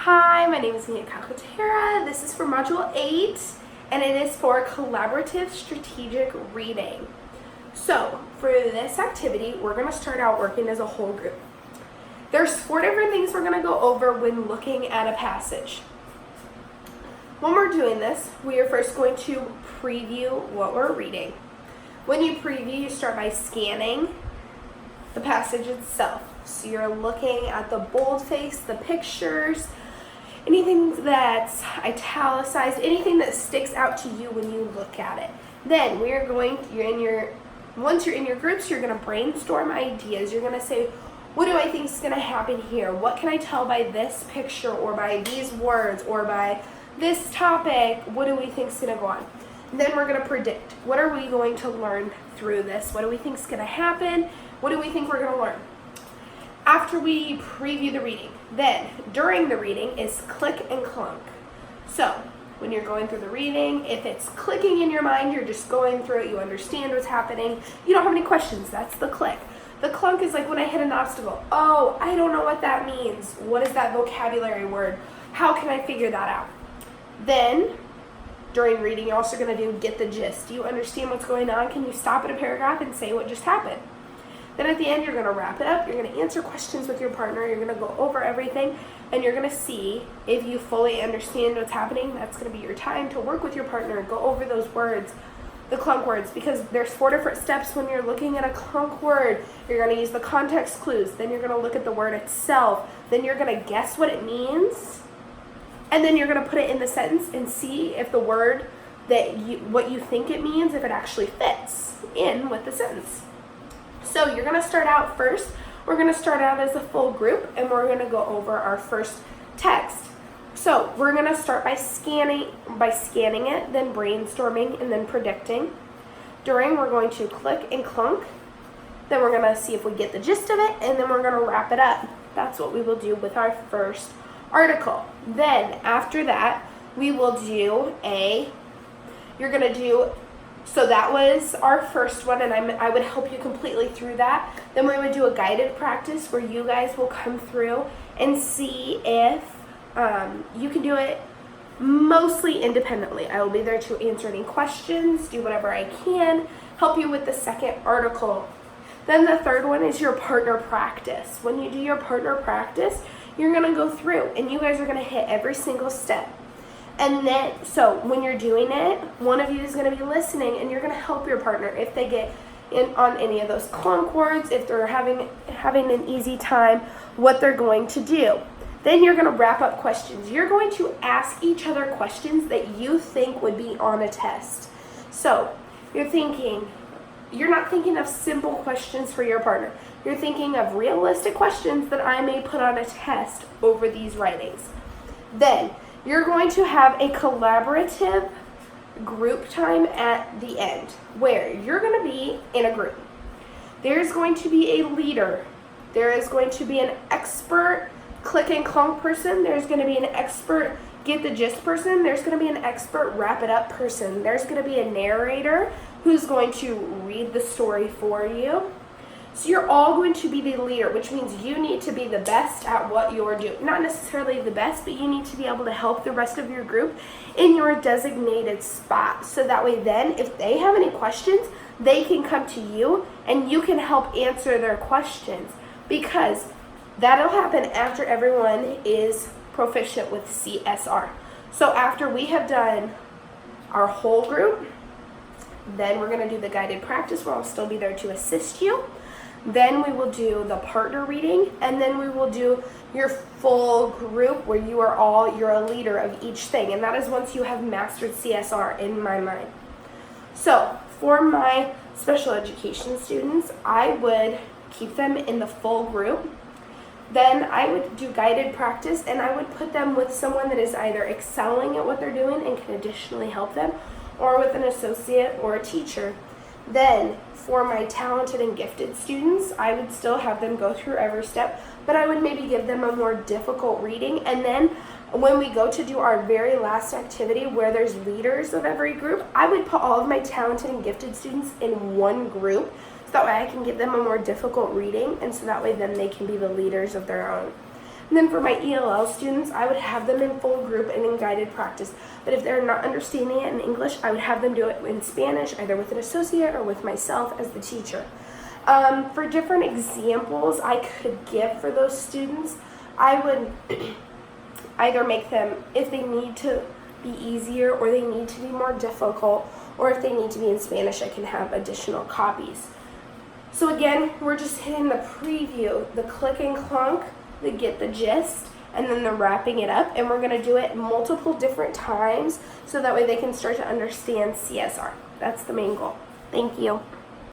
Hi, my name is Mia Kakotera. This is for Module 8, and it is for collaborative strategic reading. So, for this activity, we're going to start out working as a whole group. There's 4 different things we're going to go over when looking at a passage. When we're doing this, we are first going to preview what we're reading. When you preview, you start by scanning the passage itself. So you're looking at the boldface, the pictures, anything that's italicized, anything that sticks out to you when you look at it. Then once you're in your groups, you're going to brainstorm ideas. You're going to say, what do I think is going to happen here? What can I tell by this picture or by these words or by this topic? What do we think is going to go on? Then we're going to predict. What are we going to learn through this? What do we think is going to happen? What do we think we're going to learn? After we preview the reading, then during the reading is click and clunk. So when you're going through the reading, if it's clicking in your mind, you're just going through it, you understand what's happening, you don't have any questions, that's the click. The clunk is like when I hit an obstacle. Oh, I don't know what that means. What is that vocabulary word? How can I figure that out? Then during reading, you're also going to do get the gist. Do you understand what's going on? Can you stop at a paragraph and say what just happened? Then at the end, you're going to wrap it up. You're going to answer questions with your partner. You're going to go over everything, and you're going to see if you fully understand what's happening. That's going to be your time to work with your partner. Go over those words, the clunk words, because there's 4 different steps when you're looking at a clunk word. You're going to use the context clues. Then you're going to look at the word itself. Then you're going to guess what it means, and then you're going to put it in the sentence and see if the word what you think it means, if it actually fits in with the sentence. So you're going to start out first. We're going to start out as a full group, and we're going to go over our first text. So we're going to start by scanning it, then brainstorming, and then predicting. During, we're going to click and clunk. Then we're going to see if we get the gist of it, and then we're going to wrap it up. That's what we will do with our first article. Then after that, we will do so that was our first one, and I would help you completely through that. Then we would do a guided practice where you guys will come through and see if you can do it mostly independently. I will be there to answer any questions, do whatever I can, help you with the second article. Then the third one is your partner practice. When you do your partner practice, you're going to go through, and you guys are going to hit every single step. And then, so when you're doing it, one of you is going to be listening, and you're going to help your partner if they get in on any of those clunk words, if they're having an easy time, what they're going to do. Then you're going to wrap up questions. You're going to ask each other questions that you think would be on a test. So you're not thinking of simple questions for your partner. You're thinking of realistic questions that I may put on a test over these writings. Then you're going to have a collaborative group time at the end where you're going to be in a group. There's going to be a leader. There is going to be an expert click and clunk person. There's going to be an expert get the gist person. There's going to be an expert wrap it up person. There's going to be a narrator who's going to read the story for you. So you're all going to be the leader, which means you need to be the best at what you're doing. Not necessarily the best, but you need to be able to help the rest of your group in your designated spot. So that way then, if they have any questions, they can come to you and you can help answer their questions, because that'll happen after everyone is proficient with CSR. So after we have done our whole group, then we're going to do the guided practice where I'll still be there to assist you. Then we will do the partner reading, and then we will do your full group where you're a leader of each thing. And that is once you have mastered CSR in my mind. So for my special education students, I would keep them in the full group. Then I would do guided practice, and I would put them with someone that is either excelling at what they're doing and can additionally help them, or with an associate or a teacher. Then for my talented and gifted students, I would still have them go through every step, but I would maybe give them a more difficult reading. And then when we go to do our very last activity where there's leaders of every group, I would put all of my talented and gifted students in one group, so that way I can give them a more difficult reading, and so that way then they can be the leaders of their own. And then for my ELL students, I would have them in full group and in guided practice. But if they're not understanding it in English, I would have them do it in Spanish, either with an associate or with myself as the teacher. For different examples I could give for those students, I would either make them, if they need to be easier or they need to be more difficult, or if they need to be in Spanish, I can have additional copies. So again, we're just hitting the preview, the click and clunk, the get the gist, and then the wrapping it up, and we're going to do it multiple different times so that way they can start to understand CSR. That's the main goal. Thank you.